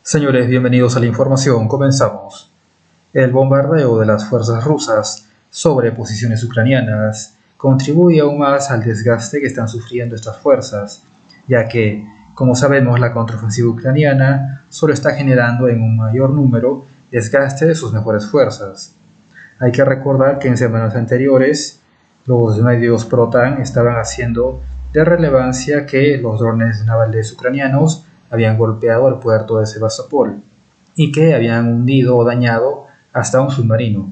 Señores, bienvenidos a la información. Comenzamos. El bombardeo de las fuerzas rusas sobre posiciones ucranianas contribuye aún más al desgaste que están sufriendo estas fuerzas, ya que, como sabemos, la contraofensiva ucraniana solo está generando en un mayor número desgaste de sus mejores fuerzas. Hay que recordar que en semanas anteriores los medios pro-OTAN estaban haciendo de relevancia que los drones navales ucranianos habían golpeado al puerto de Sebastopol y que habían hundido o dañado hasta un submarino.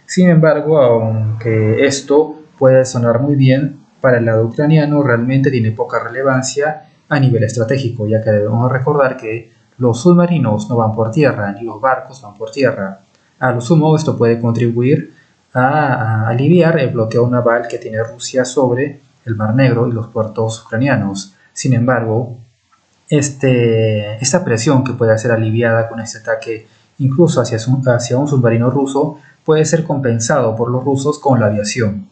Sin embargo, aunque esto puede sonar muy bien, para el lado ucraniano realmente tiene poca relevancia a nivel estratégico, ya que debemos recordar que los submarinos no van por tierra, ni los barcos van por tierra. A lo sumo, esto puede contribuir a aliviar el bloqueo naval que tiene Rusia sobre el Mar Negro y los puertos ucranianos. Sin embargo, esta presión que puede ser aliviada con este ataque incluso hacia un submarino ruso puede ser compensado por los rusos con la aviación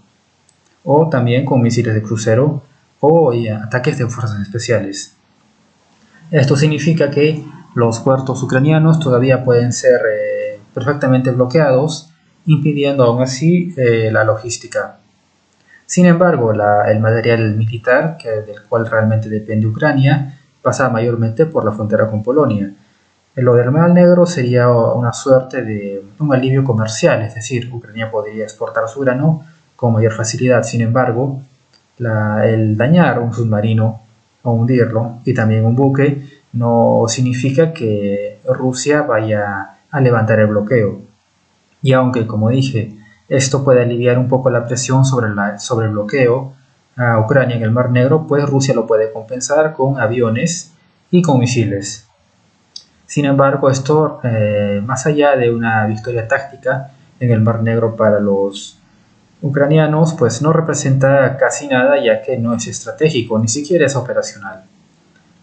o también con misiles de crucero o ataques de fuerzas especiales. Esto significa que los puertos ucranianos todavía pueden ser perfectamente bloqueados, impidiendo aún así la logística. Sin embargo, el material militar del cual realmente depende Ucrania pasa mayormente por la frontera con Polonia. Lo del Mar Negro sería una suerte de un alivio comercial, es decir, Ucrania podría exportar su grano con mayor facilidad. Sin embargo, el dañar un submarino o hundirlo y también un buque no significa que Rusia vaya a levantar el bloqueo. Y aunque, como dije, esto puede aliviar un poco la presión sobre el bloqueo a Ucrania en el Mar Negro, pues Rusia lo puede compensar con aviones y con misiles. Sin embargo, esto, más allá de una victoria táctica en el Mar Negro para los ucranianos, pues no representa casi nada, ya que no es estratégico, ni siquiera es operacional.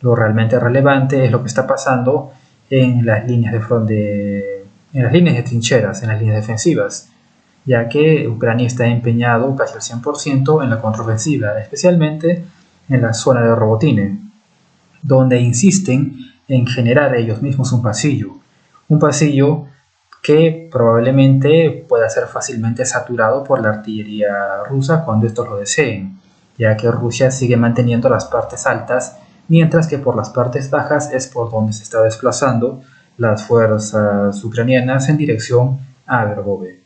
Lo realmente relevante es lo que está pasando en las líneas en las líneas de trincheras, en las líneas defensivas, ya que Ucrania está empeñado casi al 100% en la contraofensiva, especialmente en la zona de Robotine, donde insisten en generar ellos mismos un pasillo que probablemente pueda ser fácilmente saturado por la artillería rusa cuando estos lo deseen, ya que Rusia sigue manteniendo las partes altas, mientras que por las partes bajas es por donde se está desplazando las fuerzas ucranianas en dirección a Vergove.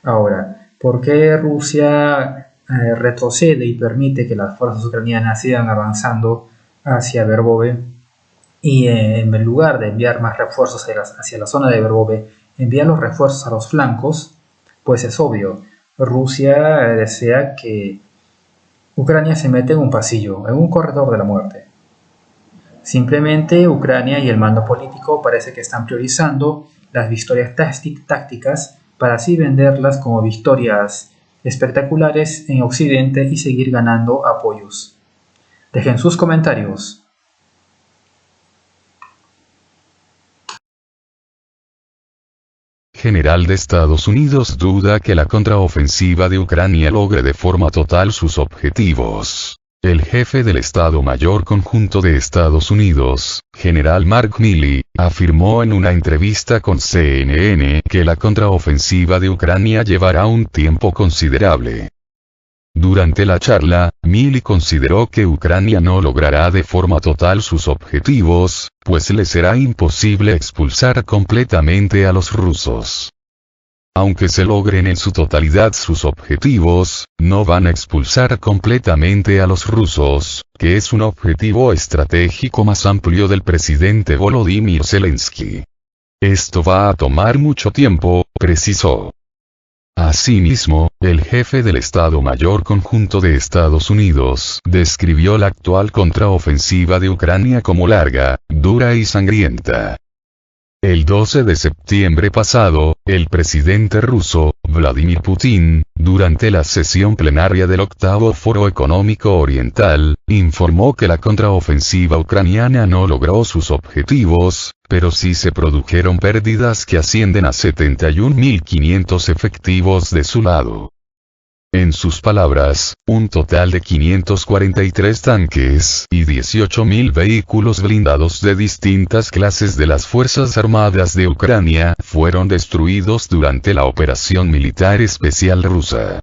Ahora, ¿por qué Rusia retrocede y permite que las fuerzas ucranianas sigan avanzando hacia Vergove? Y en lugar de enviar más refuerzos hacia la zona de Vergove, envía los refuerzos a los flancos, pues es obvio, Rusia desea que Ucrania se meta en un pasillo, en un corredor de la muerte. Simplemente Ucrania y el mando político parece que están priorizando las victorias tácticas para así venderlas como victorias espectaculares en Occidente y seguir ganando apoyos. Dejen sus comentarios. General de Estados Unidos duda que la contraofensiva de Ucrania logre de forma total sus objetivos. El jefe del Estado Mayor Conjunto de Estados Unidos, General Mark Milley, afirmó en una entrevista con CNN que la contraofensiva de Ucrania llevará un tiempo considerable. Durante la charla, Milley consideró que Ucrania no logrará de forma total sus objetivos, pues le será imposible expulsar completamente a los rusos. Aunque se logren en su totalidad sus objetivos, no van a expulsar completamente a los rusos, que es un objetivo estratégico más amplio del presidente Volodymyr Zelensky. Esto va a tomar mucho tiempo, precisó. Asimismo, el jefe del Estado Mayor Conjunto de Estados Unidos describió la actual contraofensiva de Ucrania como larga, dura y sangrienta. El 12 de septiembre pasado, el presidente ruso, Vladimir Putin, durante la sesión plenaria del octavo Foro Económico Oriental, informó que la contraofensiva ucraniana no logró sus objetivos, pero sí se produjeron pérdidas que ascienden a 71.500 efectivos de su lado. En sus palabras, un total de 543 tanques y 18.000 vehículos blindados de distintas clases de las Fuerzas Armadas de Ucrania fueron destruidos durante la operación militar especial rusa.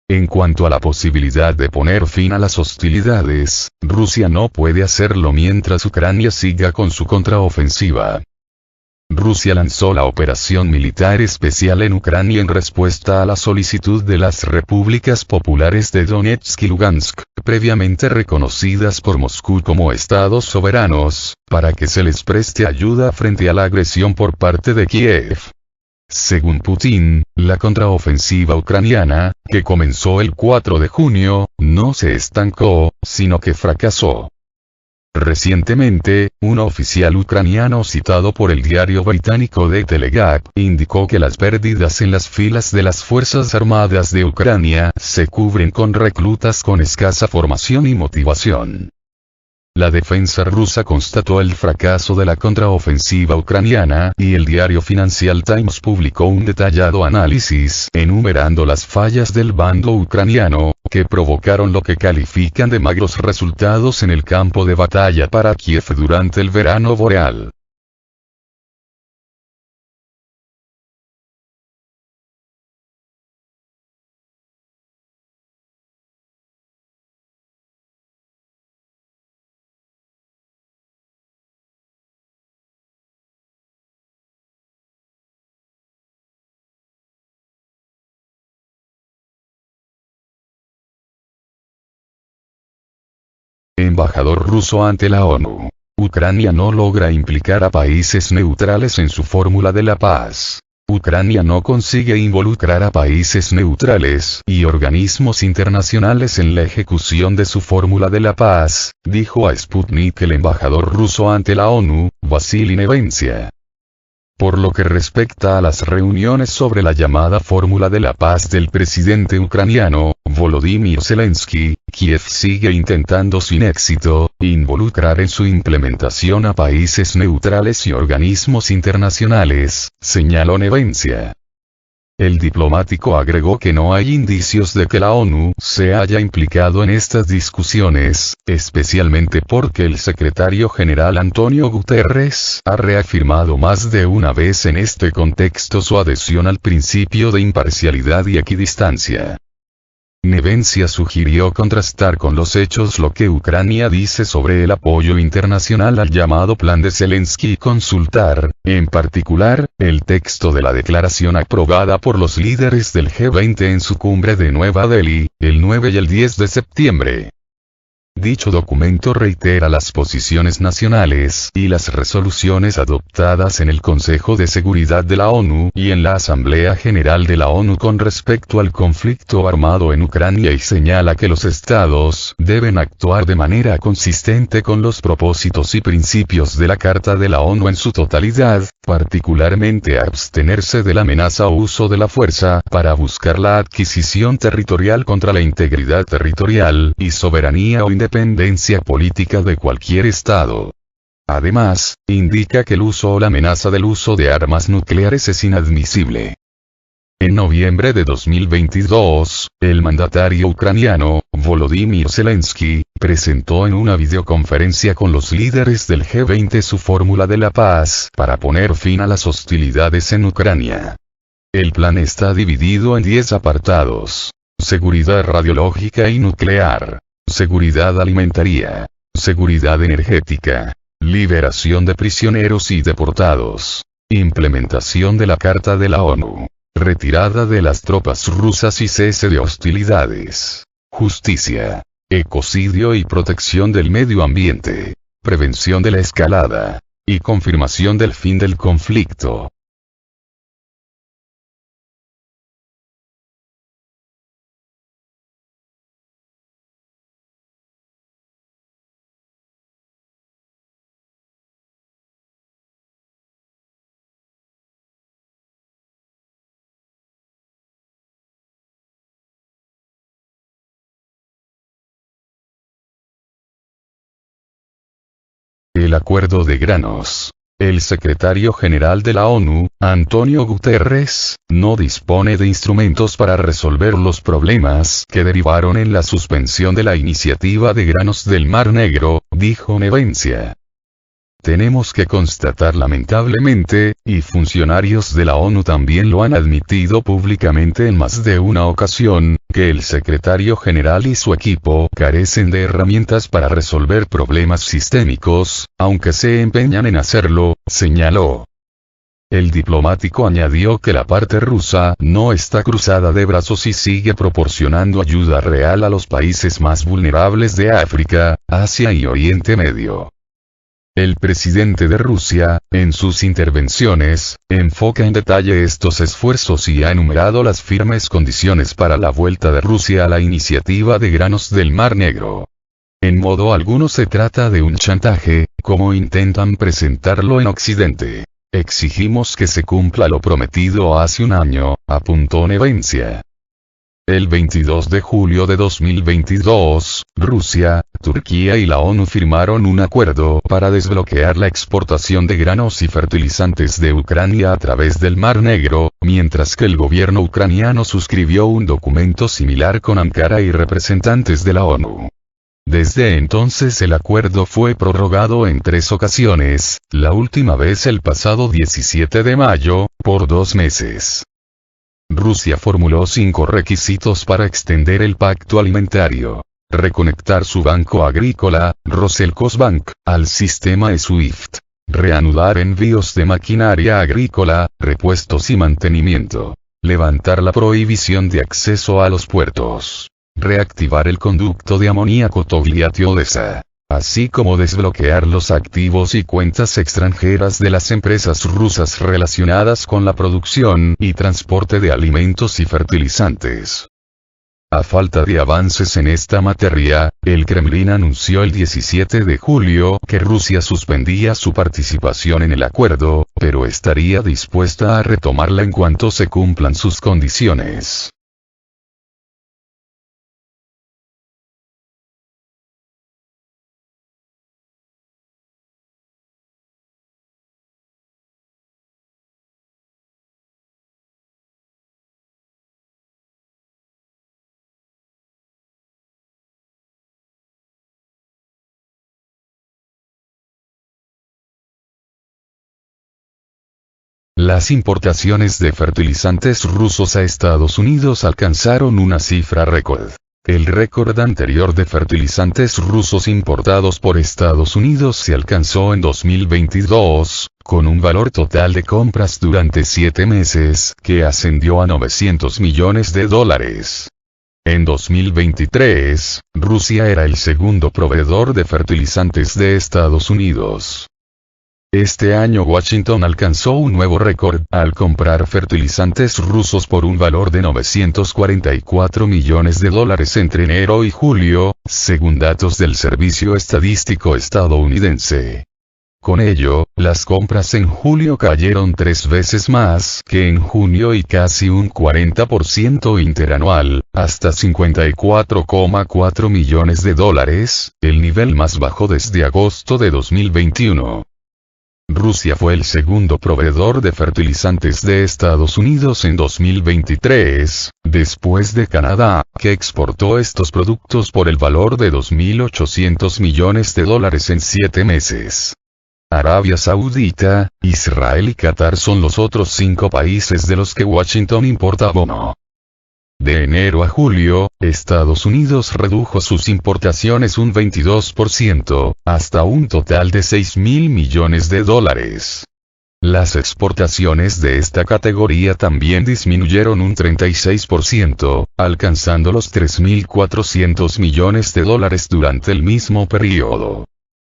En cuanto a la posibilidad de poner fin a las hostilidades, Rusia no puede hacerlo mientras Ucrania siga con su contraofensiva. Rusia lanzó la operación militar especial en Ucrania en respuesta a la solicitud de las repúblicas populares de Donetsk y Lugansk, previamente reconocidas por Moscú como estados soberanos, para que se les preste ayuda frente a la agresión por parte de Kiev. Según Putin, la contraofensiva ucraniana, que comenzó el 4 de junio, no se estancó, sino que fracasó. Recientemente, un oficial ucraniano citado por el diario británico The Telegraph indicó que las pérdidas en las filas de las Fuerzas Armadas de Ucrania se cubren con reclutas con escasa formación y motivación. La defensa rusa constató el fracaso de la contraofensiva ucraniana, y el diario Financial Times publicó un detallado análisis enumerando las fallas del bando ucraniano, que provocaron lo que califican de magros resultados en el campo de batalla para Kiev durante el verano boreal. Embajador ruso ante la ONU. Ucrania no logra implicar a países neutrales en su fórmula de la paz. Ucrania no consigue involucrar a países neutrales y organismos internacionales en la ejecución de su fórmula de la paz, dijo a Sputnik el embajador ruso ante la ONU, Vasily Nevencia. Por lo que respecta a las reuniones sobre la llamada fórmula de la paz del presidente ucraniano, Volodymyr Zelensky, Kiev sigue intentando sin éxito involucrar en su implementación a países neutrales y organismos internacionales, señaló Nevencia. El diplomático agregó que no hay indicios de que la ONU se haya implicado en estas discusiones, especialmente porque el secretario general Antonio Guterres ha reafirmado más de una vez en este contexto su adhesión al principio de imparcialidad y equidistancia. Nevencia sugirió contrastar con los hechos lo que Ucrania dice sobre el apoyo internacional al llamado plan de Zelensky y consultar, en particular, el texto de la declaración aprobada por los líderes del G20 en su cumbre de Nueva Delhi, el 9 y el 10 de septiembre. Dicho documento reitera las posiciones nacionales y las resoluciones adoptadas en el Consejo de Seguridad de la ONU y en la Asamblea General de la ONU con respecto al conflicto armado en Ucrania y señala que los estados deben actuar de manera consistente con los propósitos y principios de la Carta de la ONU en su totalidad, particularmente abstenerse de la amenaza o uso de la fuerza para buscar la adquisición territorial contra la integridad territorial y soberanía o independencia política de cualquier Estado. Además, indica que el uso o la amenaza del uso de armas nucleares es inadmisible. En noviembre de 2022, el mandatario ucraniano, Volodymyr Zelensky, presentó en una videoconferencia con los líderes del G20 su fórmula de la paz para poner fin a las hostilidades en Ucrania. El plan está dividido en 10 apartados: seguridad radiológica y nuclear, seguridad alimentaria, seguridad energética, liberación de prisioneros y deportados, implementación de la Carta de la ONU, retirada de las tropas rusas y cese de hostilidades, justicia, ecocidio y protección del medio ambiente, prevención de la escalada, y confirmación del fin del conflicto. El acuerdo de granos. El secretario general de la ONU, Antonio Guterres, no dispone de instrumentos para resolver los problemas que derivaron en la suspensión de la iniciativa de granos del Mar Negro, dijo Nevencia. Tenemos que constatar lamentablemente, y funcionarios de la ONU también lo han admitido públicamente en más de una ocasión, que el secretario general y su equipo carecen de herramientas para resolver problemas sistémicos, aunque se empeñan en hacerlo, señaló. El diplomático añadió que la parte rusa no está cruzada de brazos y sigue proporcionando ayuda real a los países más vulnerables de África, Asia y Oriente Medio. El presidente de Rusia, en sus intervenciones, enfoca en detalle estos esfuerzos y ha enumerado las firmes condiciones para la vuelta de Rusia a la iniciativa de granos del Mar Negro. En modo alguno se trata de un chantaje, como intentan presentarlo en Occidente. Exigimos que se cumpla lo prometido hace un año, apuntó Nevencia. El 22 de julio de 2022, Rusia, Turquía y la ONU firmaron un acuerdo para desbloquear la exportación de granos y fertilizantes de Ucrania a través del Mar Negro, mientras que el gobierno ucraniano suscribió un documento similar con Ankara y representantes de la ONU. Desde entonces el acuerdo fue prorrogado en 3 ocasiones, la última vez el pasado 17 de mayo, por 2 meses. Rusia formuló 5 requisitos para extender el pacto alimentario. Reconectar su banco agrícola, Roselcosbank, al sistema SWIFT. Reanudar envíos de maquinaria agrícola, repuestos y mantenimiento. Levantar la prohibición de acceso a los puertos. Reactivar el conducto de amoníaco Togliatti-Odessa. Así como desbloquear los activos y cuentas extranjeras de las empresas rusas relacionadas con la producción y transporte de alimentos y fertilizantes. A falta de avances en esta materia, el Kremlin anunció el 17 de julio que Rusia suspendía su participación en el acuerdo, pero estaría dispuesta a retomarla en cuanto se cumplan sus condiciones. Las importaciones de fertilizantes rusos a Estados Unidos alcanzaron una cifra récord. El récord anterior de fertilizantes rusos importados por Estados Unidos se alcanzó en 2022, con un valor total de compras durante 7 meses que ascendió a $900 millones. En 2023, Rusia era el segundo proveedor de fertilizantes de Estados Unidos. Este año Washington alcanzó un nuevo récord al comprar fertilizantes rusos por un valor de $944 millones entre enero y julio, según datos del Servicio Estadístico estadounidense. Con ello, las compras en julio cayeron 3 veces más que en junio y casi un 40% interanual, hasta $54,4 millones, el nivel más bajo desde agosto de 2021. Rusia fue el segundo proveedor de fertilizantes de Estados Unidos en 2023, después de Canadá, que exportó estos productos por el valor de $2.800 millones en 7 meses. Arabia Saudita, Israel y Qatar son los otros 5 países de los que Washington importa abono. De enero a julio, Estados Unidos redujo sus importaciones un 22%, hasta un total de $6.000 millones. Las exportaciones de esta categoría también disminuyeron un 36%, alcanzando los $3.400 millones durante el mismo periodo.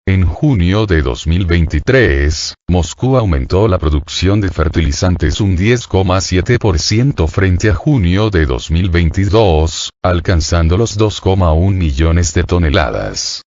En junio de 2023, Moscú aumentó la producción de fertilizantes un 10,7% frente a junio de 2022, alcanzando los 2,1 millones de toneladas.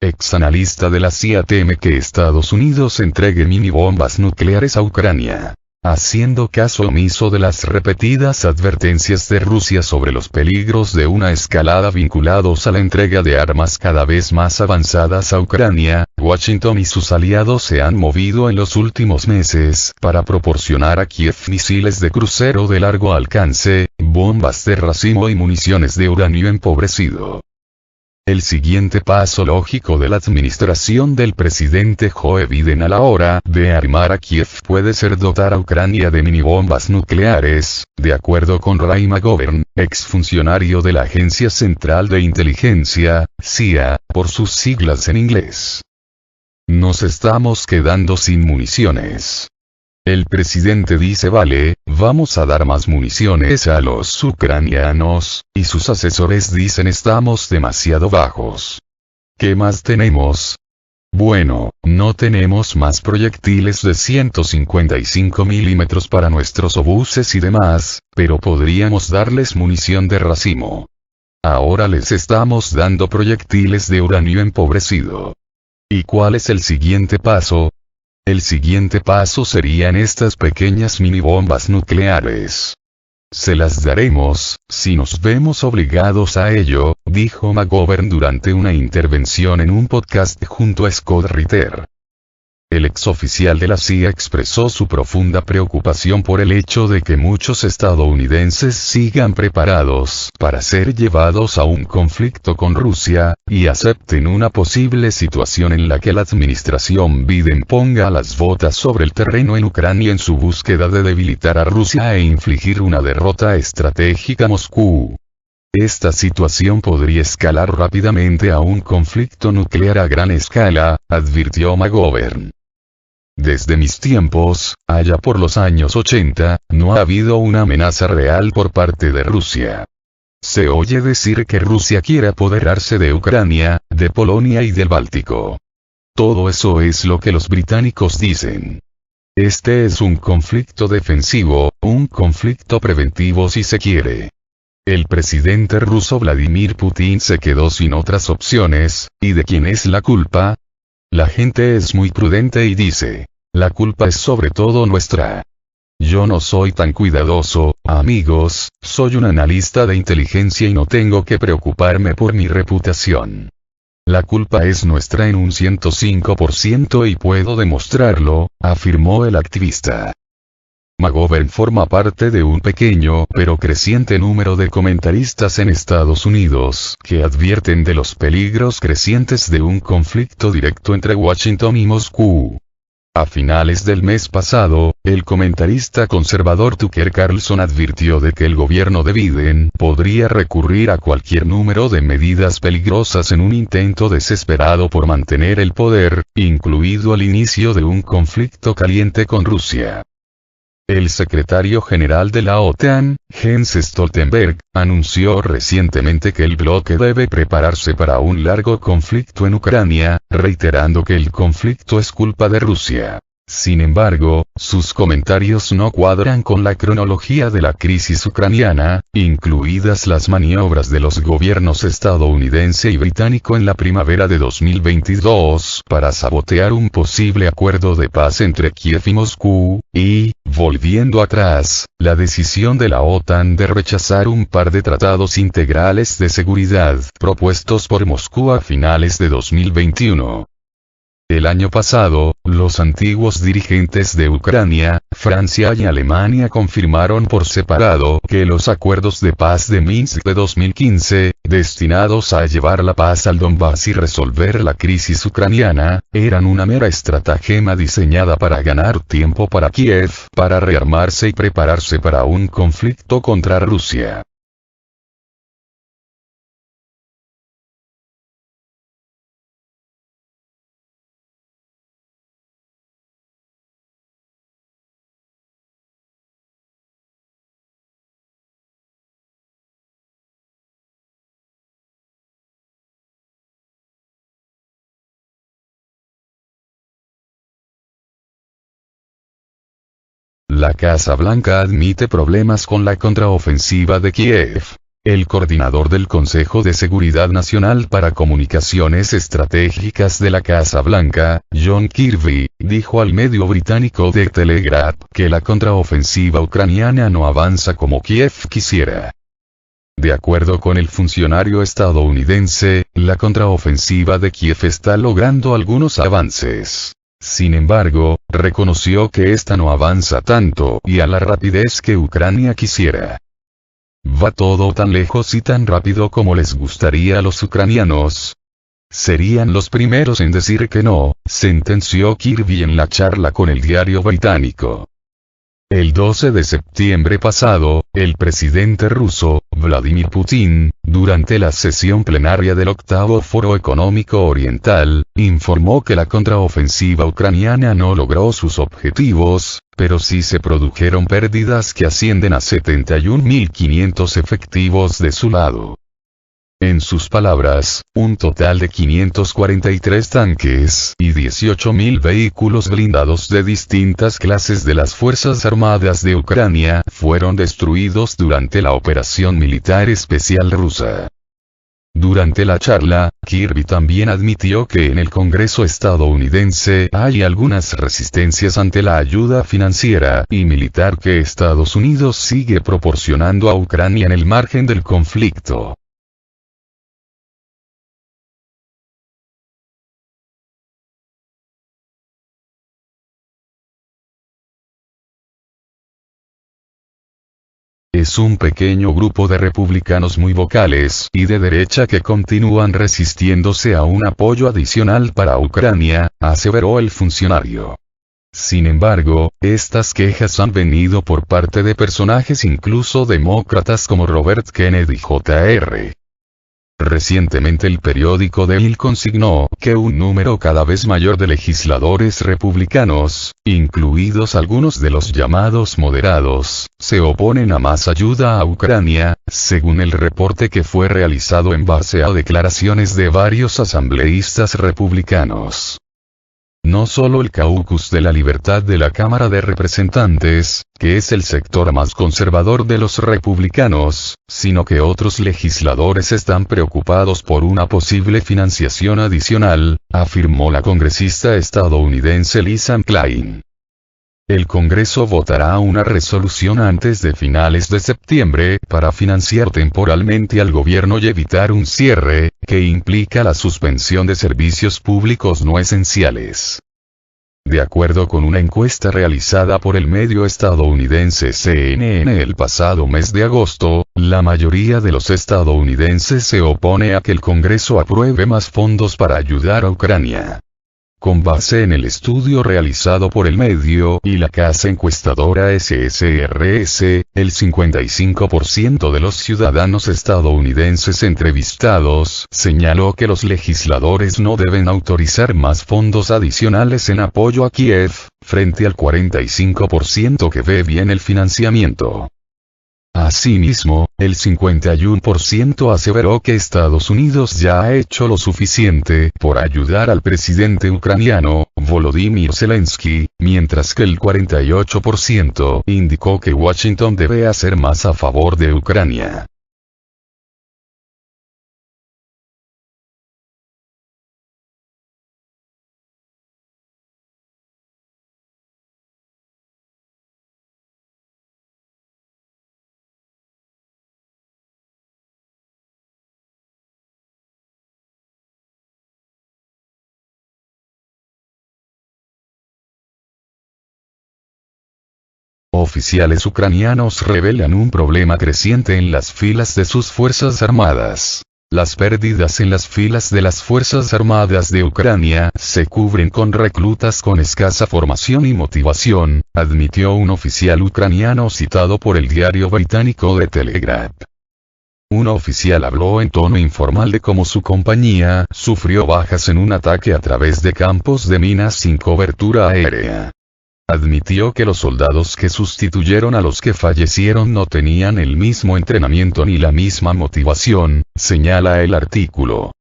ex analista de la CIA, teme que Estados Unidos entregue minibombas nucleares a Ucrania. Haciendo caso omiso de las repetidas advertencias de Rusia sobre los peligros de una escalada vinculados a la entrega de armas cada vez más avanzadas a Ucrania, Washington y sus aliados se han movido en los últimos meses para proporcionar a Kiev misiles de crucero de largo alcance, bombas de racimo y municiones de uranio empobrecido. El siguiente paso lógico de la administración del presidente Joe Biden a la hora de armar a Kiev puede ser dotar a Ucrania de minibombas nucleares, de acuerdo con Ray McGovern, exfuncionario de la Agencia Central de Inteligencia, CIA, por sus siglas en inglés. Nos estamos quedando sin municiones. El presidente dice vale, vamos a dar más municiones a los ucranianos, y sus asesores dicen estamos demasiado bajos. ¿Qué más tenemos? Bueno, no tenemos más proyectiles de 155 milímetros para nuestros obuses y demás, pero podríamos darles munición de racimo. Ahora les estamos dando proyectiles de uranio empobrecido. ¿Y cuál es el siguiente paso? El siguiente paso serían estas pequeñas minibombas nucleares. Se las daremos, si nos vemos obligados a ello, dijo McGovern durante una intervención en un podcast junto a Scott Ritter. El exoficial de la CIA expresó su profunda preocupación por el hecho de que muchos estadounidenses sigan preparados para ser llevados a un conflicto con Rusia, y acepten una posible situación en la que la administración Biden ponga las botas sobre el terreno en Ucrania en su búsqueda de debilitar a Rusia e infligir una derrota estratégica a Moscú. Esta situación podría escalar rápidamente a un conflicto nuclear a gran escala, advirtió McGovern. Desde mis tiempos, allá por los años 80, no ha habido una amenaza real por parte de Rusia. Se oye decir que Rusia quiere apoderarse de Ucrania, de Polonia y del Báltico. Todo eso es lo que los británicos dicen. Este es un conflicto defensivo, un conflicto preventivo si se quiere. El presidente ruso Vladimir Putin se quedó sin otras opciones, ¿y de quién es la culpa? La gente es muy prudente y dice, la culpa es sobre todo nuestra. Yo no soy tan cuidadoso, amigos, soy un analista de inteligencia y no tengo que preocuparme por mi reputación. La culpa es nuestra en un 105% y puedo demostrarlo, afirmó el activista. McGovern forma parte de un pequeño pero creciente número de comentaristas en Estados Unidos que advierten de los peligros crecientes de un conflicto directo entre Washington y Moscú. A finales del mes pasado, el comentarista conservador Tucker Carlson advirtió de que el gobierno de Biden podría recurrir a cualquier número de medidas peligrosas en un intento desesperado por mantener el poder, incluido el inicio de un conflicto caliente con Rusia. El secretario general de la OTAN, Jens Stoltenberg, anunció recientemente que el bloque debe prepararse para un largo conflicto en Ucrania, reiterando que el conflicto es culpa de Rusia. Sin embargo, sus comentarios no cuadran con la cronología de la crisis ucraniana, incluidas las maniobras de los gobiernos estadounidense y británico en la primavera de 2022 para sabotear un posible acuerdo de paz entre Kiev y Moscú, y, volviendo atrás, la decisión de la OTAN de rechazar un par de tratados integrales de seguridad propuestos por Moscú a finales de 2021. El año pasado, los antiguos dirigentes de Ucrania, Francia y Alemania confirmaron por separado que los acuerdos de paz de Minsk de 2015, destinados a llevar la paz al Donbass y resolver la crisis ucraniana, eran una mera estratagema diseñada para ganar tiempo para Kiev, para rearmarse y prepararse para un conflicto contra Rusia. La Casa Blanca admite problemas con la contraofensiva de Kiev. El coordinador del Consejo de Seguridad Nacional para Comunicaciones Estratégicas de la Casa Blanca, John Kirby, dijo al medio británico The Telegraph que la contraofensiva ucraniana no avanza como Kiev quisiera. De acuerdo con el funcionario estadounidense, la contraofensiva de Kiev está logrando algunos avances. Sin embargo, reconoció que esta no avanza tanto y a la rapidez que Ucrania quisiera. ¿Va todo tan lejos y tan rápido como les gustaría a los ucranianos? Serían los primeros en decir que no, sentenció Kirby en la charla con el diario británico. El 12 de septiembre pasado, el presidente ruso, Vladimir Putin, durante la sesión plenaria del octavo Foro Económico Oriental, informó que la contraofensiva ucraniana no logró sus objetivos, pero sí se produjeron pérdidas que ascienden a 71.500 efectivos de su lado. En sus palabras, un total de 543 tanques y 18.000 vehículos blindados de distintas clases de las Fuerzas Armadas de Ucrania fueron destruidos durante la operación militar especial rusa. Durante la charla, Kirby también admitió que en el Congreso estadounidense hay algunas resistencias ante la ayuda financiera y militar que Estados Unidos sigue proporcionando a Ucrania en el margen del conflicto. Es un pequeño grupo de republicanos muy vocales y de derecha que continúan resistiéndose a un apoyo adicional para Ucrania, aseveró el funcionario. Sin embargo, estas quejas han venido por parte de personajes incluso demócratas como Robert Kennedy Jr. Recientemente el periódico The Hill consignó que un número cada vez mayor de legisladores republicanos, incluidos algunos de los llamados moderados, se oponen a más ayuda a Ucrania, según el reporte que fue realizado en base a declaraciones de varios asambleístas republicanos. No solo el Caucus de la Libertad de la Cámara de Representantes, que es el sector más conservador de los republicanos, sino que otros legisladores están preocupados por una posible financiación adicional, afirmó la congresista estadounidense Lisa Klein. El Congreso votará una resolución antes de finales de septiembre para financiar temporalmente al gobierno y evitar un cierre, que implica la suspensión de servicios públicos no esenciales. De acuerdo con una encuesta realizada por el medio estadounidense CNN el pasado mes de agosto, la mayoría de los estadounidenses se opone a que el Congreso apruebe más fondos para ayudar a Ucrania. Con base en el estudio realizado por el medio y la casa encuestadora SSRS, el 55% de los ciudadanos estadounidenses entrevistados señaló que los legisladores no deben autorizar más fondos adicionales en apoyo a Kiev, frente al 45% que ve bien el financiamiento. Asimismo, el 51% aseveró que Estados Unidos ya ha hecho lo suficiente por ayudar al presidente ucraniano, Volodymyr Zelensky, mientras que el 48% indicó que Washington debe hacer más a favor de Ucrania. Oficiales ucranianos revelan un problema creciente en las filas de sus fuerzas armadas. Las pérdidas en las filas de las Fuerzas Armadas de Ucrania se cubren con reclutas con escasa formación y motivación, admitió un oficial ucraniano citado por el diario británico The Telegraph. Un oficial habló en tono informal de cómo su compañía sufrió bajas en un ataque a través de campos de minas sin cobertura aérea. Admitió que los soldados que sustituyeron a los que fallecieron no tenían el mismo entrenamiento ni la misma motivación, señala el artículo.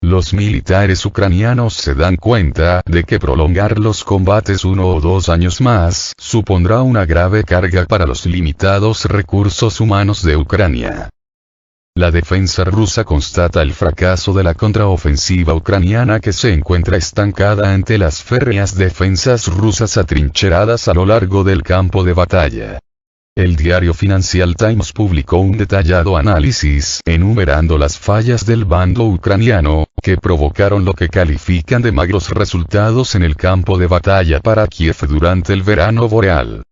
Los militares ucranianos se dan cuenta de que prolongar los combates 1 o 2 años más supondrá una grave carga para los limitados recursos humanos de Ucrania. La defensa rusa constata el fracaso de la contraofensiva ucraniana que se encuentra estancada ante las férreas defensas rusas atrincheradas a lo largo del campo de batalla. El diario Financial Times publicó un detallado análisis enumerando las fallas del bando ucraniano, que provocaron lo que califican de magros resultados en el campo de batalla para Kiev durante el verano boreal.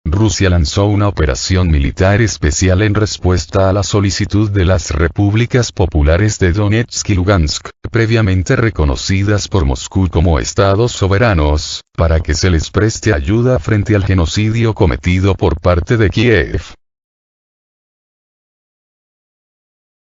Rusia lanzó una operación militar especial en respuesta a la solicitud de las repúblicas populares de Donetsk y Lugansk, previamente reconocidas por Moscú como estados soberanos, para que se les preste ayuda frente al genocidio cometido por parte de Kiev.